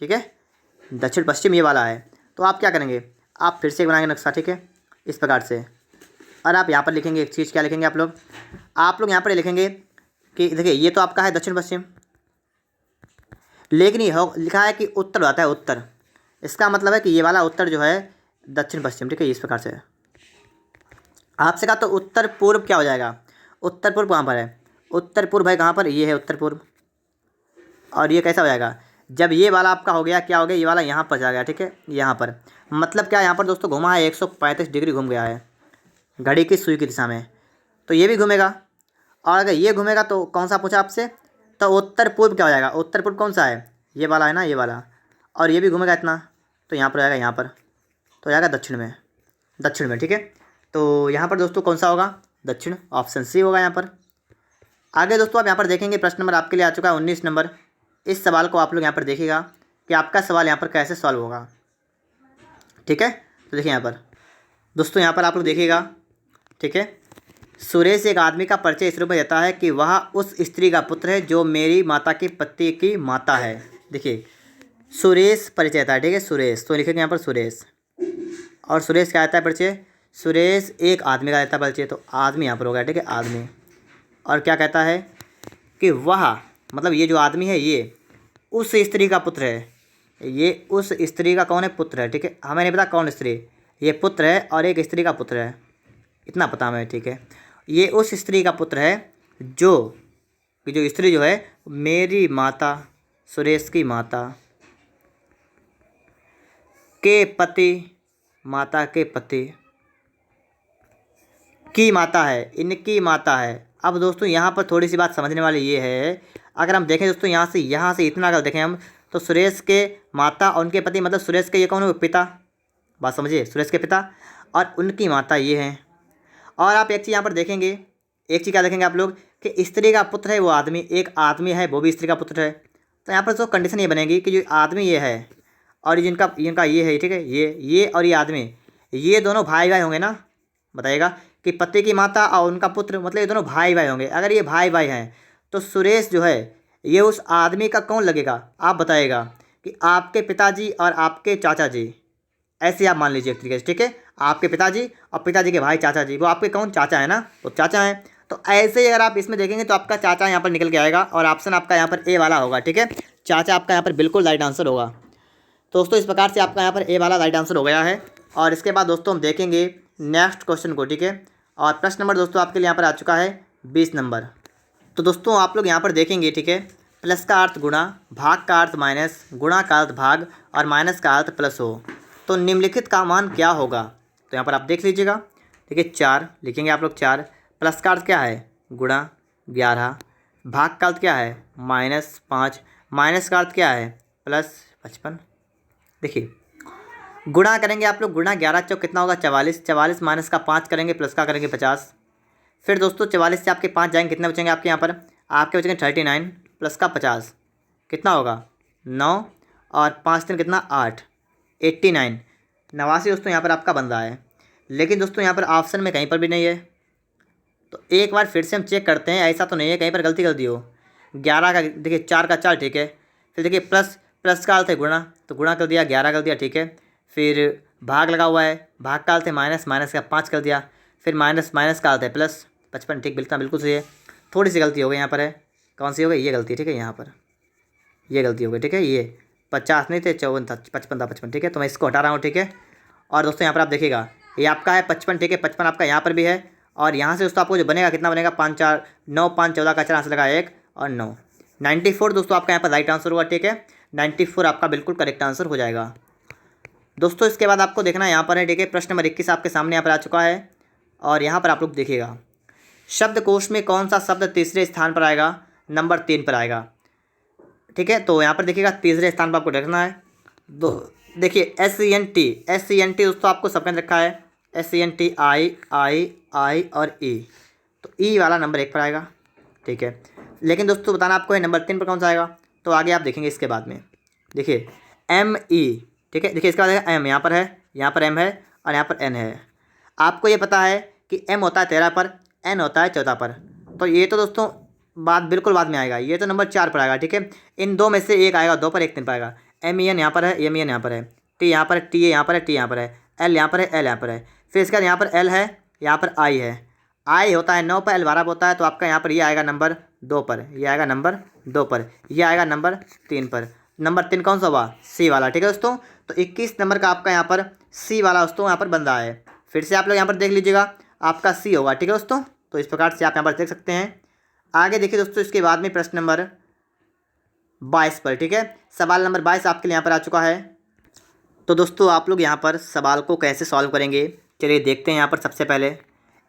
ठीक है, दक्षिण पश्चिम ये वाला है। तो आप क्या करेंगे? आप फिर से बनाएंगे नक्शा। ठीक है, इस प्रकार से। और आप यहाँ पर लिखेंगे एक चीज़, क्या लिखेंगे आप लोग यहाँ पर लिखेंगे कि देखिए ये तो आपका है दक्षिण पश्चिम, लेकिन ये लिखा है कि उत्तर आता है उत्तर। इसका मतलब है कि ये वाला उत्तर जो है दक्षिण पश्चिम। ठीक है, इस प्रकार से आपसे कहा तो उत्तर पूर्व क्या हो जाएगा? उत्तर पूर्व कहाँ पर है? उत्तर पूर्व है कहाँ पर? ये है उत्तर पूर्व। और ये कैसा हो जाएगा? जब ये वाला आपका हो गया, क्या हो गया? ये वाला यहाँ पर जा गया। ठीक है, यहाँ पर मतलब क्या? यहाँ पर दोस्तों घुमा है 135 डिग्री घूम गया है घड़ी की सुई की दिशा में, तो ये भी घूमेगा। और अगर ये घूमेगा तो कौन सा पूछा आपसे? तो उत्तर पूर्व क्या हो जाएगा? उत्तर पूर्व कौन सा है? ये वाला है ना, ये वाला। और ये भी घूमेगा इतना, तो यहाँ पर आएगा, यहाँ पर तो आएगा दक्षिण में, दक्षिण में। ठीक है, तो यहाँ पर दोस्तों कौन सा होगा? दक्षिण। ऑप्शन सी होगा यहाँ पर। आगे दोस्तों आप यहाँ पर देखेंगे प्रश्न नंबर आपके लिए आ चुका है 19 नंबर। इस सवाल को आप लोग यहाँ पर देखिएगा कि आपका सवाल यहाँ पर कैसे सॉल्व होगा। ठीक है, तो देखिए यहाँ पर दोस्तों, यहाँ पर आप लोग देखिएगा। ठीक है, सुरेश एक आदमी का परिचय इस रूप में देता है कि वह उस स्त्री का पुत्र है जो मेरी माता की पति की माता है। देखिए सुरेश परिचय था। ठीक है, सुरेश, तो लिखेंगे यहाँ पर सुरेश। और सुरेश क्या आता है परिचय? सुरेश एक आदमी का देता है परिचय, तो आदमी यहाँ पर हो गया। ठीक है, आदमी। और क्या कहता है कि वह, मतलब ये जो आदमी है ये उस स्त्री का पुत्र है। ये उस स्त्री का कौन है? पुत्र है। ठीक है, हमें नहीं पता कौन स्त्री, ये पुत्र है और एक स्त्री का पुत्र है। इतना पता हमें, ठीक है। ये उस स्त्री का पुत्र है जो स्त्री जो है मेरी माता सुरेश की माता के पति, माता के पति की माता है, इनकी माता है। अब दोस्तों यहाँ पर थोड़ी सी बात समझने वाली ये है, अगर हम देखें दोस्तों यहाँ से इतना अगर देखें हम, तो सुरेश के माता और उनके पति मतलब सुरेश के ये कौन हुए, पिता, बात समझिए, सुरेश के पिता, और उनकी माता ये हैं। और आप एक चीज़ यहाँ पर देखेंगे, एक चीज़ क्या देखेंगे आप लोग कि स्त्री का पुत्र है वो आदमी, एक आदमी है वो भी स्त्री का पुत्र है। तो यहाँ पर जो कंडीशन ये बनेगी कि जो आदमी ये है और जिनका इनका ये है, ठीक है, ये और ये आदमी, ये दोनों भाई भाई होंगे ना। बताइएगा कि पति की माता और उनका पुत्र मतलब ये दोनों भाई भाई होंगे। अगर ये भाई भाई हैं तो सुरेश जो है ये उस आदमी का कौन लगेगा, आप बताइएगा कि आपके पिताजी और आपके चाचा जी, ऐसे आप मान लीजिए एक तरीके से, ठीक है। आपके पिताजी और पिताजी के भाई चाचा जी, वो आपके कौन, चाचा है ना, तो चाचा हैं। तो ऐसे ही अगर आप इसमें देखेंगे तो आपका चाचा यहाँ पर निकल के आएगा और ऑप्शन आपका यहाँ पर ए वाला होगा, ठीक है। चाचा आपका यहाँ पर बिल्कुल राइट आंसर होगा। तो दोस्तों इस प्रकार से आपका यहाँ पर ए वाला राइट आंसर हो गया है। और इसके बाद दोस्तों हम देखेंगे नेक्स्ट क्वेश्चन को, ठीक है। और प्रश्न नंबर दोस्तों आपके लिए यहाँ पर आ चुका है 20 नंबर। तो दोस्तों आप लोग यहाँ पर देखेंगे, ठीक है, प्लस का अर्थ गुणा, भाग का अर्थ माइनस, गुणा का अर्थ भाग और माइनस का अर्थ प्लस हो, तो निम्नलिखित का मान क्या होगा। तो यहाँ पर आप देख लीजिएगा, ठीक है, 4 लिखेंगे आप लोग 4, प्लस का अर्थ क्या है गुणा 11, भाग का अर्थ क्या है -5, माइनस का अर्थ क्या है +55। देखिए गुणा करेंगे आप लोग, गुणा 11 चौक कितना होगा 44, 44 माइनस का 5 करेंगे, प्लस का करेंगे 50। फिर दोस्तों 44 से आपके 5 जाएंगे, कितने बचेंगे आपके यहाँ पर, आपके बचेंगे 39, प्लस का 50 कितना होगा 9, और 5 दिन कितना 8, 89, 89 दोस्तों यहाँ पर आपका बन रहा है। लेकिन दोस्तों यहाँ पर ऑप्शन में कहीं पर भी नहीं है। तो एक बार फिर से हम चेक करते हैं, ऐसा तो नहीं है कहीं पर गलती कर दी हो। 11 का देखिए 4 का 4, ठीक है। फिर देखिए प्लस का अर्थ है गुणा, तो गुणा कर दिया, 11 कर दिया, ठीक है। फिर भाग लगा हुआ है, भाग का अर्थ है माइनस का 5 कर दिया, फिर माइनस का अर्थ है +55, ठीक, बिल्कुल सही है। थोड़ी सी गलती हो गई यहाँ पर है, कौन सी हो गई, ये गलती, ठीक है, यहाँ पर ये गलती हो गई, ठीक है। ये 50 नहीं थे, 54 था, 55 था, 55, ठीक है। तो मैं इसको हटा रहा हूँ, ठीक है। और दोस्तों यहाँ पर आप देखिएगा ये आपका है 55, ठीक है, 55 आपका यहाँ पर भी है। और यहाँ से दोस्तों आपको जो बनेगा कितना बनेगा 5 4 9 5 14 का 4 आंसर लगा 1 और 9, 94 दोस्तों आपका यहाँ पर राइट आंसर हुआ, ठीक है। 94 आपका बिल्कुल करेक्ट आंसर हो जाएगा। दोस्तों इसके बाद आपको देखना यहाँ पर है, ठीक है, प्रश्न नंबर 21 आपके सामने यहाँ पर आ चुका है। और यहाँ पर आप लोग देखिएगा शब्दकोश में कौन सा शब्द तीसरे स्थान पर आएगा, नंबर 3 पर आएगा, ठीक है। तो यहाँ पर देखिएगा तीसरे स्थान पर आपको देखना है। देखिए SENT दोस्तों आपको सबके अंदर रखा है, SENT आई और E, तो E वाला नंबर 1 पर आएगा, ठीक है। लेकिन दोस्तों बताना आपको है नंबर 3 पर कौन सा आएगा, तो आगे आप देखेंगे इसके बाद में। देखिए ME, ठीक है, देखिए इसके बाद M यहाँ पर है, यहाँ पर M है और यहाँ पर N है। आपको ये पता है कि M होता है 13 पर, N होता है 14 पर। तो ये तो दोस्तों बात बिल्कुल बाद में आएगा, ये तो नंबर 4 पर आएगा, ठीक है। इन दो में से एक आएगा, 2 पर 1 3 पर आएगा। MEN यहाँ पर है, MEN यहाँ पर है, T यहाँ पर है, T यहाँ पर है, T यहाँ पर है, L यहाँ पर है, L यहाँ पर है। फिर इसके बाद यहाँ पर L है, यहाँ पर I है, I होता है 9 पर, L 12 पर होता है। तो आपका यहाँ पर ये आएगा नंबर 2 पर, ये आएगा नंबर 2 पर, ये आएगा नंबर 3 पर। नंबर 3 कौन सा हुआ, C वाला, ठीक है दोस्तों। तो 21 नंबर का आपका यहाँ पर C वाला दोस्तों यहाँ पर बन रहा है। फिर से आप लोग यहाँ पर देख लीजिएगा, आपका C होगा, ठीक है दोस्तों। तो इस प्रकार से आप यहाँ पर देख सकते हैं। आगे देखिए दोस्तों इसके बाद में प्रश्न नंबर 22 पर, ठीक है, सवाल नंबर 22 आपके लिए यहाँ पर आ चुका है। तो दोस्तों आप लोग यहाँ पर सवाल को कैसे सॉल्व करेंगे, चलिए देखते हैं। यहाँ पर सबसे पहले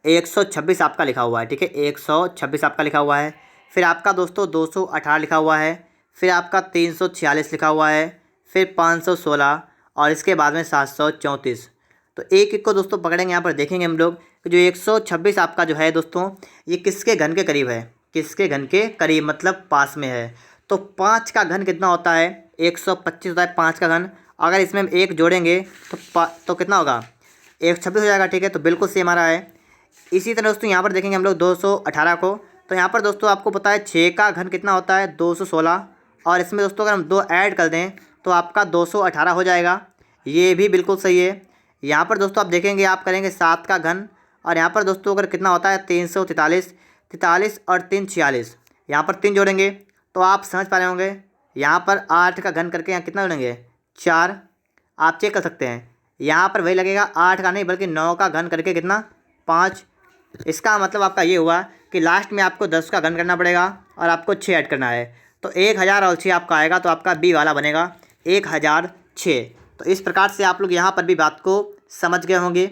126 आपका लिखा हुआ है, ठीक है, 126 आपका लिखा हुआ है। फिर आपका दोस्तों 218 लिखा हुआ है, फिर आपका 346 लिखा हुआ है, फिर 516 और इसके बाद में 734। तो एक एक को दोस्तों पकड़ेंगे, यहाँ पर देखेंगे हम लोग कि जो 126 आपका जो है दोस्तों ये किसके घन के करीब है, किसके घन के करीब मतलब पास में है। तो 5 का घन कितना होता है 125 होता है 5 का घन। अगर इसमें हम 1 जोड़ेंगे तो कितना होगा 126 हो जाएगा, ठीक है। तो बिल्कुल सेम आ रहा है। इसी तरह दोस्तों यहाँ पर देखेंगे हम लोग 218 को। तो यहाँ पर दोस्तों आपको पता है 6 का घन कितना होता है 216, और इसमें दोस्तों अगर हम 2 ऐड कर दें तो आपका 218 हो जाएगा, ये भी बिल्कुल सही है। यहाँ पर दोस्तों आप देखेंगे आप करेंगे 7 का घन, और यहाँ पर दोस्तों अगर कितना होता है 343, 43 और 3 46, यहाँ पर 3 जोड़ेंगे तो आप समझ पा रहे होंगे। यहाँ पर 8 का घन करके यहाँ कितना जोड़ेंगे 4, आप चेक कर सकते हैं। यहाँ पर वही लगेगा 8 का नहीं बल्कि 9 का घन करके कितना 5, इसका मतलब आपका ये हुआ कि लास्ट में आपको 10 का घन करना पड़ेगा और आपको 6 ऐड करना है। तो 1000 और 6 आपका आएगा, तो आपका बी वाला बनेगा 1006। तो इस प्रकार से आप लोग यहाँ पर भी बात को समझ गए होंगे।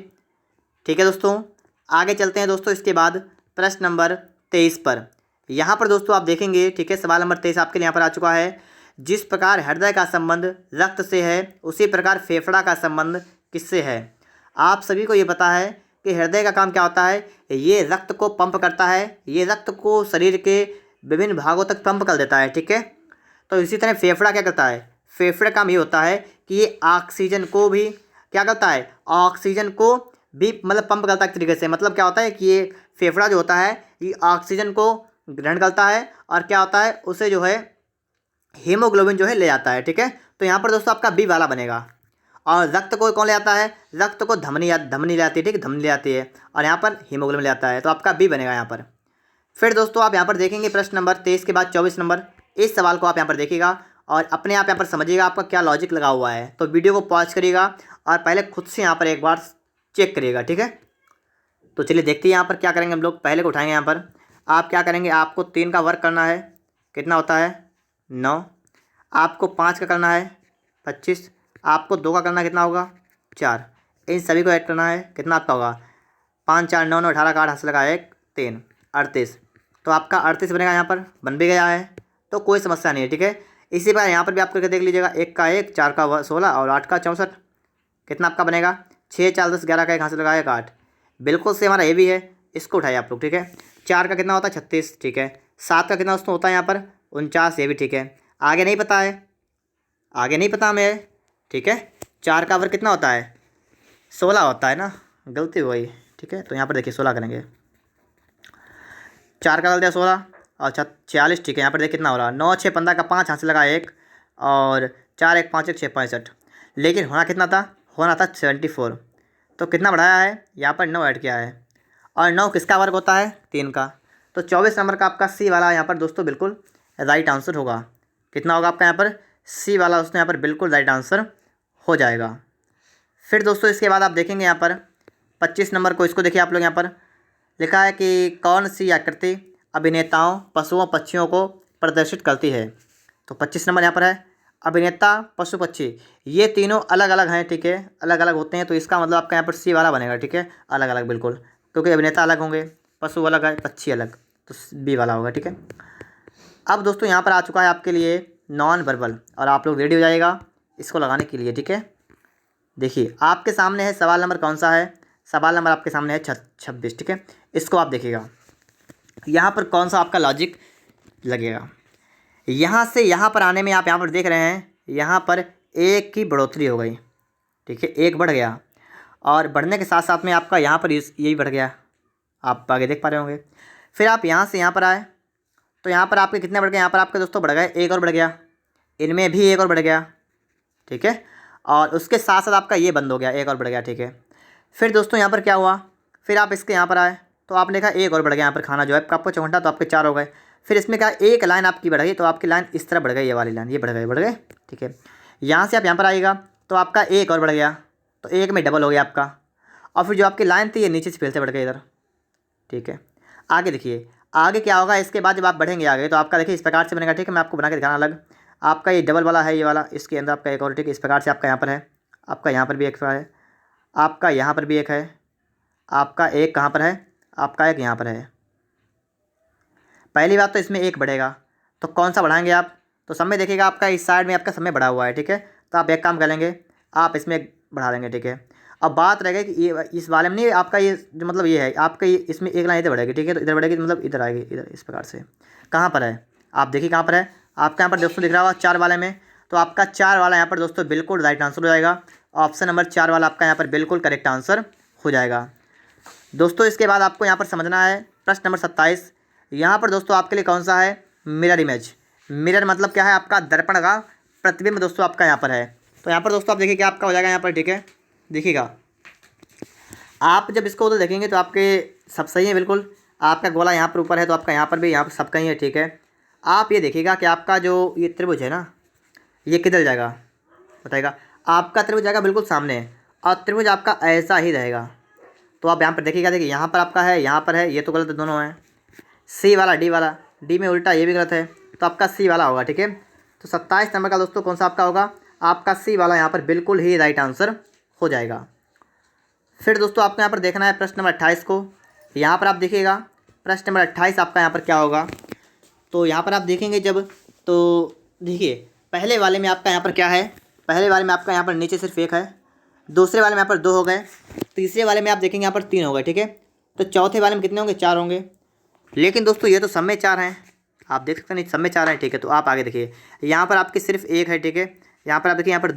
ठीक है दोस्तों, आगे चलते हैं दोस्तों। इसके बाद प्रश्न नंबर 23 पर, यहाँ पर दोस्तों आप देखेंगे, ठीक है, सवाल नंबर 23 आपके लिए यहाँ पर आ चुका है। जिस प्रकार हृदय का संबंध रक्त से है, उसी प्रकार फेफड़ा का संबंध किससे है। आप सभी को ये पता है कि हृदय का काम क्या होता है, ये रक्त को पंप करता है, ये रक्त को शरीर के विभिन्न भागों तक पंप कर देता है। ठीक है, तो इसी तरह फेफड़ा क्या करता है, फेफड़े का काम ये होता है कि ये ऑक्सीजन को भी क्या करता है, ऑक्सीजन को भी मतलब पंप करता है एक तरीके से। मतलब क्या होता है कि ये फेफड़ा जो होता है ये ऑक्सीजन को ग्रहण करता है और क्या होता है, उसे जो है हीमोग्लोबिन जो है ले जाता है। ठीक है, तो यहाँ पर दोस्तों आपका बी वाला बनेगा। और रक्त को कौन ले आता है, रक्त को धमनी ले आती है। ठीक है, धमनी ले आती है और यहाँ पर हीमोग्लोबिन ले आता है, तो आपका बी बनेगा यहाँ पर। फिर दोस्तों आप यहाँ पर देखेंगे प्रश्न नंबर 23 के बाद 24 नंबर, इस सवाल को आप यहाँ पर देखिएगा और अपने आप यहाँ पर समझिएगा आपका क्या लॉजिक लगा हुआ है। तो वीडियो को पॉज करिएगा और पहले खुद से यहाँ पर एक बार चेक करिएगा। ठीक है, तो चलिए देखते हैं यहाँ पर क्या करेंगे हम लोग। पहले को उठाएंगे, यहाँ पर आप क्या करेंगे, आपको 3 का वर्क करना है, कितना होता है 9। आपको 5 का करना है 25। आपको 2 का करना है, कितना होगा 4। इन सभी को ऐड करना है, कितना आपका होगा 5 4 9 9 18 का 8 हाथ से लगा 1 3 38। तो आपका 38 बनेगा, यहाँ पर बन भी गया है, तो कोई समस्या नहीं है। ठीक है, इसी प्रकार यहाँ पर भी आप करके देख लीजिएगा, 1 का 1, 4 का 16 और 8 का 64। कितना आपका बनेगा 6 4 10 11 का 1 हाथ से लगाया 8। बिल्कुल से हमारा ये भी है, इसको उठाइए आप लोग। ठीक है, 4 का कितना होता है 36। ठीक है, 7 का कितना दोस्तों होता है यहाँ पर 49, ये भी ठीक है। आगे नहीं पता है, आगे नहीं पता हमें। ठीक है, 4 का वर्ग कितना होता है 16 होता है ना, गलती हो गई। ठीक है, तो यहाँ पर देखिए 16 करेंगे, 4 का कर दिया 16 और 46। ठीक है, यहाँ पर देखिए कितना हो रहा है 9 6 15 का 5 हाथ से लगा 1 और 4 1 5 1 6 65। लेकिन होना कितना था, होना था 74। तो कितना बढ़ाया है, यहाँ पर 9 ऐड किया है और 9 किसका वर्ग होता है 3 का। तो 24 नंबर का आपका सी वाला यहाँ पर दोस्तों बिल्कुल राइट आंसर होगा। कितना होगा आपका यहाँ पर सी वाला दोस्तों यहाँ पर बिल्कुल राइट आंसर हो जाएगा। फिर दोस्तों इसके बाद आप देखेंगे यहाँ पर 25 नंबर को, इसको देखिए आप लोग। यहाँ पर लिखा है कि कौन सी आकृति अभिनेताओं पशुओं पक्षियों को प्रदर्शित करती है। तो 25 नंबर यहाँ पर है अभिनेता पशु पक्षी, ये तीनों अलग अलग हैं। ठीक है, अलग अलग होते हैं, तो इसका मतलब आपका यहाँ पर सी वाला बनेगा। ठीक है, अलग अलग बिल्कुल, क्योंकि अभिनेता अलग होंगे, पशु अलग है, पक्षी अलग, तो बी वाला होगा। ठीक है, अब दोस्तों यहाँ पर आ चुका है आपके लिए नॉन वर्बल, और आप लोग रेडी हो जाएगा इसको लगाने के लिए। ठीक है, देखिए आपके सामने है सवाल नंबर, कौन सा है, सवाल नंबर आपके सामने है 26। ठीक है, इसको आप देखिएगा, यहाँ पर कौन सा आपका लॉजिक लगेगा। यहाँ से यहाँ पर आने में आप यहाँ पर देख रहे हैं, यहाँ पर 1 की बढ़ोतरी हो गई। ठीक है, 1 बढ़ गया और बढ़ने के साथ साथ में आपका यहाँ पर यही बढ़ गया, आप आगे देख पा रहे होंगे। फिर आप यहाँ से यहाँ पर आए तो यहाँ पर आपके कितने बढ़ गए, यहाँ पर आपके दोस्तों बढ़ गए 1 और बढ़ गया, इनमें भी 1 और बढ़ गया। ठीक है, और उसके साथ साथ आपका ये बंद हो गया, 1 और बढ़ गया। ठीक है, फिर दोस्तों यहाँ पर क्या हुआ, फिर आप इसके यहाँ पर आए तो आपने कहा 1 और बढ़ गया, यहाँ पर खाना जो है आपका चौघंटा, तो आपके 4 हो गए। फिर इसमें क्या, एक लाइन आपकी बढ़ गई, तो आपकी लाइन इस तरह बढ़ गई, ये वाली लाइन, ये बढ़ गए। ठीक है, यहाँ से आप यहाँ पर आइएगा तो आपका 1 और बढ़ गया, तो 1 में डबल हो गया आपका। और फिर जो आपकी लाइन थी ये नीचे से फिर से बढ़ गई इधर। ठीक है, आगे देखिए आगे क्या होगा, इसके बाद जब आप बढ़ेंगे आगे तो आपका देखिए इस प्रकार से बनेगा। ठीक है, मैं आपको बना के दिखाना अलग। आपका ये डबल वाला है, ये वाला, इसके अंदर आपका एक और। ठीक है, इस प्रकार से आपका यहाँ पर है, आपका यहाँ पर भी एक है, आपका यहाँ पर भी एक है, आपका एक कहाँ पर है, आपका एक यहाँ पर है। पहली बात तो इसमें 1 बढ़ेगा, तो कौन सा बढ़ाएंगे आप, तो सब में देखिएगा आपका इस साइड में आपका समय बढ़ा हुआ है। ठीक है, तो आप एक काम कर लेंगे, आप इसमें बढ़ा देंगे। ठीक है, अब बात रह गई कि ये इस वाले में नहीं, आपका ये जो मतलब ये है आपका ये, इसमें 1 लाइन इधर बढ़ेगी। ठीक है, तो इधर बढ़ेगी मतलब इधर आएगी, इधर इस प्रकार से। कहाँ पर है आप देखिए, कहाँ पर है आपका, यहाँ पर दोस्तों दिख रहा होगा 4 वाले में, तो आपका 4 वाला यहाँ पर दोस्तों बिल्कुल राइट आंसर हो जाएगा। ऑप्शन नंबर 4 वाला आपका यहाँ पर बिल्कुल करेक्ट आंसर हो जाएगा। दोस्तों इसके बाद आपको यहाँ पर समझना है प्रश्न नंबर 27। यहाँ पर दोस्तों आपके लिए कौन सा है, मिरर इमेज। मिरर मतलब क्या है, आपका दर्पण का प्रतिबिंब दोस्तों आपका यहाँ पर है। तो यहाँ पर दोस्तों आप देखिए क्या आपका हो जाएगा यहाँ पर। ठीक है, देखिएगा आप जब इसको उधर देखेंगे तो आपके सब सही है बिल्कुल। आपका गोला यहाँ पर ऊपर है तो आपका यहाँ पर भी, यहाँ पर सबका ही है। ठीक है, आप ये देखिएगा कि आपका जो ये त्रिभुज है ना, ये किधर जाएगा बताएगा। आपका त्रिभुज जाएगा बिल्कुल सामने, और त्रिभुज आपका ऐसा ही रहेगा। तो आप यहाँ पर देखिएगा, देखिए यहाँ पर आपका है, यहाँ पर है, ये तो गलत है, दोनों हैं। सी वाला, डी वाला, डी में उल्टा, ये भी गलत है, तो आपका सी वाला होगा। ठीक है, तो 27 नंबर का दोस्तों कौन सा आपका होगा? आपका सी वाला यहाँ पर बिल्कुल ही राइट आंसर हो जाएगा। फिर दोस्तों आपको यहाँ पर देखना है प्रश्न नंबर 28 को। यहाँ पर आप देखिएगा प्रश्न नंबर 28 आपका यहाँ पर क्या होगा। तो यहाँ पर आप देखेंगे जब, तो देखिए पहले वाले में आपका यहाँ पर क्या है, पहले वाले में आपका यहाँ पर नीचे सिर्फ एक है, दूसरे वाले में यहाँ पर 2 हो गए, तीसरे वाले में आप देखेंगे यहाँ पर 3 हो गए। ठीक है, तो चौथे वाले में कितने होंगे? 4 होंगे। लेकिन दोस्तों ये तो सब में 4 हैं, आप देख सकते हैं, नहीं सब में 4 हैं। ठीक है, तो आप आगे देखिए, यहाँ पर आपकी सिर्फ एक है। ठीक है, यहाँ पर आप देखिए, यहाँ पर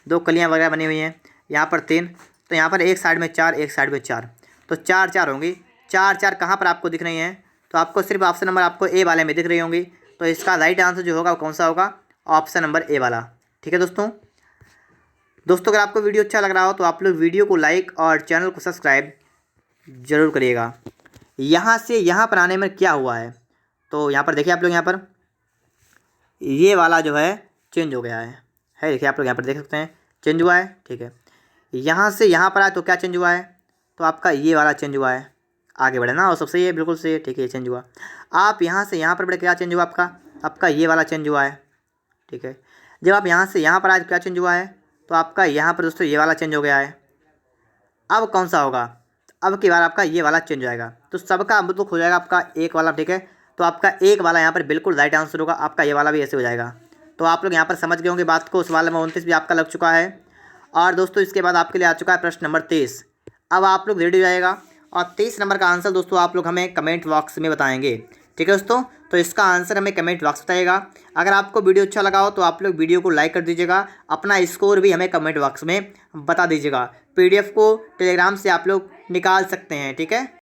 दो कलियाँ वगैरह बनी हुई हैं, यहाँ पर 3, तो यहाँ पर एक साइड में 4, एक साइड में 4, तो 4 होंगी। 4 कहाँ पर आपको दिख रही हैं? तो आपको सिर्फ ऑप्शन नंबर आपको ए वाले में दिख रही होंगी। तो इसका राइट आंसर जो होगा वो कौन सा होगा? ऑप्शन नंबर ए वाला। ठीक है दोस्तों अगर आपको वीडियो अच्छा लग रहा हो तो आप लोग वीडियो को लाइक और चैनल को सब्सक्राइब ज़रूर करिएगा। यहाँ से यहाँ पर आने में क्या हुआ है, तो यहाँ पर देखिए आप लोग, यहाँ पर ये वाला जो है चेंज हो गया है। देखिए आप लोग यहाँ पर देख सकते हैं चेंज हुआ है। ठीक है, यहाँ से यहाँ पर आए तो क्या चेंज हुआ है? तो आपका ये वाला चेंज हुआ है। आगे बढ़े ना, और सब सही है, बिल्कुल सही है। ठीक है, ये चेंज हुआ। आप यहाँ से यहाँ पर बढ़े, क्या चेंज हुआ? आपका ये वाला चेंज हुआ है। ठीक है, जब आप यहाँ से यहाँ पर आए तो क्या चेंज हुआ है? तो आपका यहाँ पर दोस्तों ये वाला चेंज हो गया है। अब कौन सा होगा? अब की बार आपका ये वाला चेंज हो जाएगा, तो सबका मतलब हो जाएगा आपका एक वाला। ठीक है, तो आपका एक वाला यहाँ पर बिल्कुल राइट आंसर होगा, आपका ये वाला भी ऐसे हो जाएगा। तो आप लोग यहाँ पर समझ गए होंगे बात को। सवाल नंबर 29 भी आपका लग चुका है। और दोस्तों इसके बाद आपके लिए आ चुका है प्रश्न नंबर 23। अब आप लोग रेडी हो जाएगा, और 23 नंबर का आंसर दोस्तों आप लोग हमें कमेंट बॉक्स में बताएंगे। ठीक है दोस्तों, तो इसका आंसर हमें कमेंट बॉक्स बताइएगा। अगर आपको वीडियो अच्छा लगा हो तो आप लोग वीडियो को लाइक कर दीजिएगा, अपना स्कोर भी हमें कमेंट बॉक्स में बता दीजिएगा। PDF को टेलीग्राम से आप लोग निकाल सकते हैं। ठीक है।